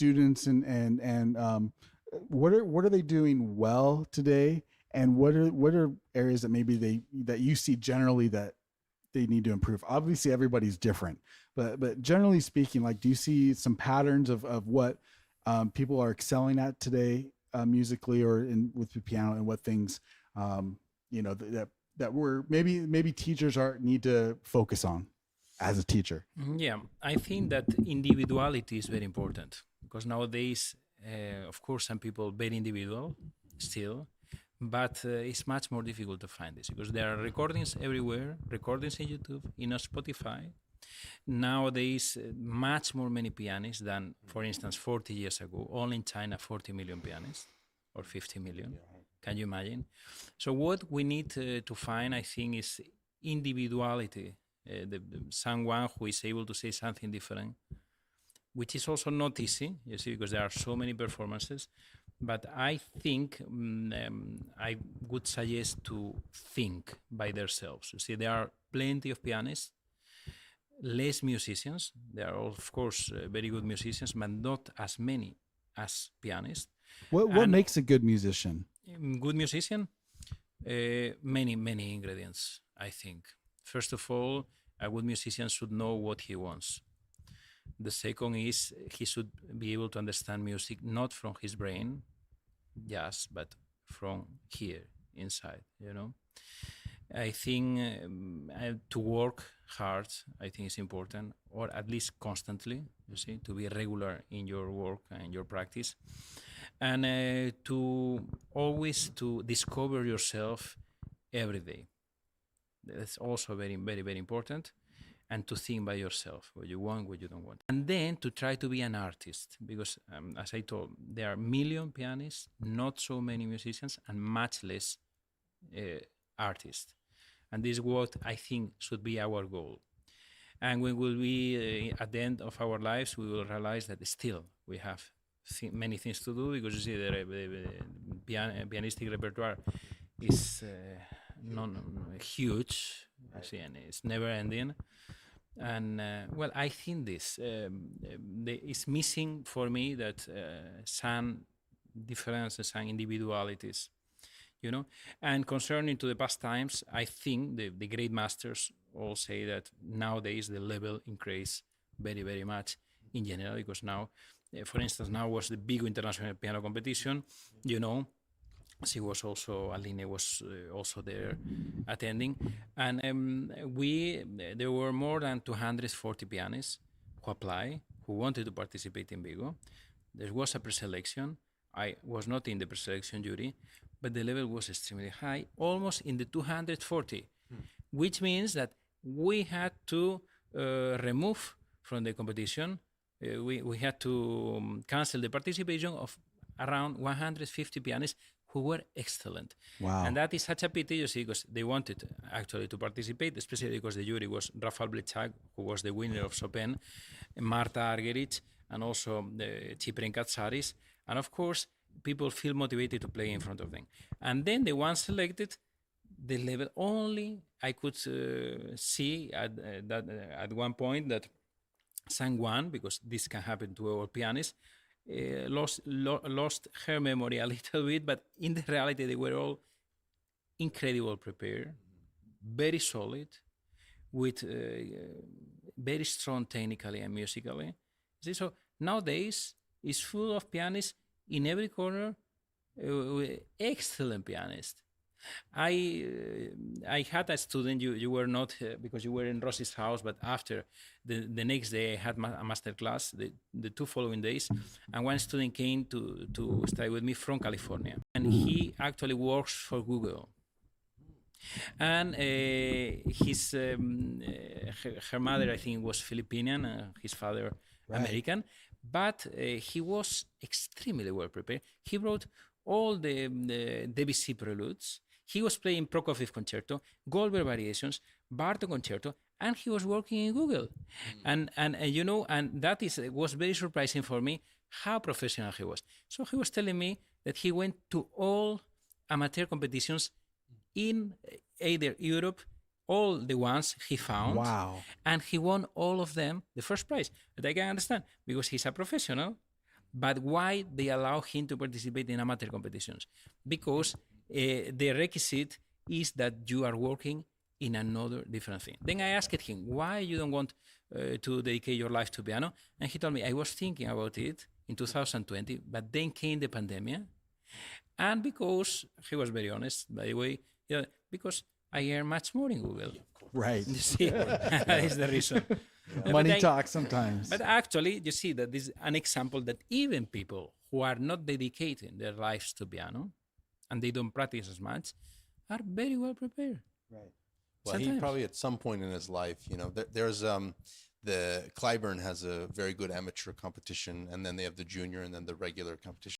students and what are they doing well today, and what are areas that maybe that you see generally that they need to improve? Obviously, everybody's different, but generally speaking, like, do you see some patterns of what people are excelling at today, musically or in with the piano, and what things that we're maybe teachers are need to focus on as a teacher? Yeah, I think that individuality is very important because nowadays, of course, some people very individual still, but it's much more difficult to find this because there are recordings everywhere, recordings in YouTube, in Spotify. Nowadays, much more many pianists than, for instance, 40 years ago. Only in China, 40 million pianists or 50 million. Can you imagine? So what we need to find, I think, is individuality. Someone who is able to say something different, which is also not easy, you see, because there are so many performances. But I think I would suggest to think by themselves. You see, there are plenty of pianists, less musicians. There are, of course, very good musicians, but not as many as pianists. What And makes a good musician? good musician, many ingredients, I think. First of all, a good musician should know what he wants. The second is he should be able to understand music not from his brain, yes, but from here, inside, you know. I think to work hard, I think is important, or at least constantly, you see, to be regular in your work and your practice. And to always to discover yourself every day. That's also very important. And to think by yourself what you want, what you don't want. And then to try to be an artist, because as I told, there are million pianists, not so many musicians, and much less artists. And this is what I think should be our goal. And when we'll be at the end of our lives, we will realize that still we have many things to do, because you see the pianistic repertoire is huge, you see, and it's never ending. And well, I think this is missing for me, that some differences, some individualities, you know. And concerning to the past times, I think the great masters all say that nowadays the level increased very much in general, because now, for instance, now was the big international piano competition, you know. She was also, Aline was also there attending. And there were more than 240 pianists who applied, who wanted to participate in Vigo. There was a preselection. I was not in the preselection jury, but the level was extremely high, almost in the 240, which means that we had to remove from the competition, we had to cancel the participation of around 150 pianists who were excellent. Wow. And that is such a pity, you see, because they wanted actually to participate, especially because the jury was Rafael Blechak, who was the winner of Chopin, Marta Argerich, and also Cyprien Katsaris. And of course, people feel motivated to play in front of them. And then the ones selected, the level only, I could see at one point that someone, because this can happen to our pianists, lost her memory a little bit, but in the reality they were all incredible prepared, very solid, with very strong technically and musically. So nowadays it's full of pianists in every corner, excellent pianists. I had a student, you were not, because you were in Rossi's house, but after the next day I had a master class, the two following days, and one student came to study with me from California, and he actually works for Google. And his her mother, I think, was Filipinian, his father American, but he was extremely well prepared. He wrote all the Debussy preludes. He was playing Prokofiev concerto, Goldberg variations, Bartok concerto, and he was working in Google. And you know, and that was very surprising for me how professional he was. So he was telling me that he went to all amateur competitions in either Europe, all the ones he found. Wow. And he won all of them the first prize. But I can understand, because he's a professional, But why they allow him to participate in amateur competitions? Because the requisite is that you are working in another different thing. Then I asked him, why you don't want to dedicate your life to piano? And he told me, I was thinking about it in 2020, but then came the pandemic. And because he was very honest, by the way, because I earn much more in Google. Right. You see, that is the reason. Money talks sometimes. But actually, you see that this is an example that even people who are not dedicating their lives to piano and they don't practice as much are very well prepared. Right. Well, he probably at some point in his life, there's the Clyburn has a very good amateur competition, and then they have the junior and then the regular competition.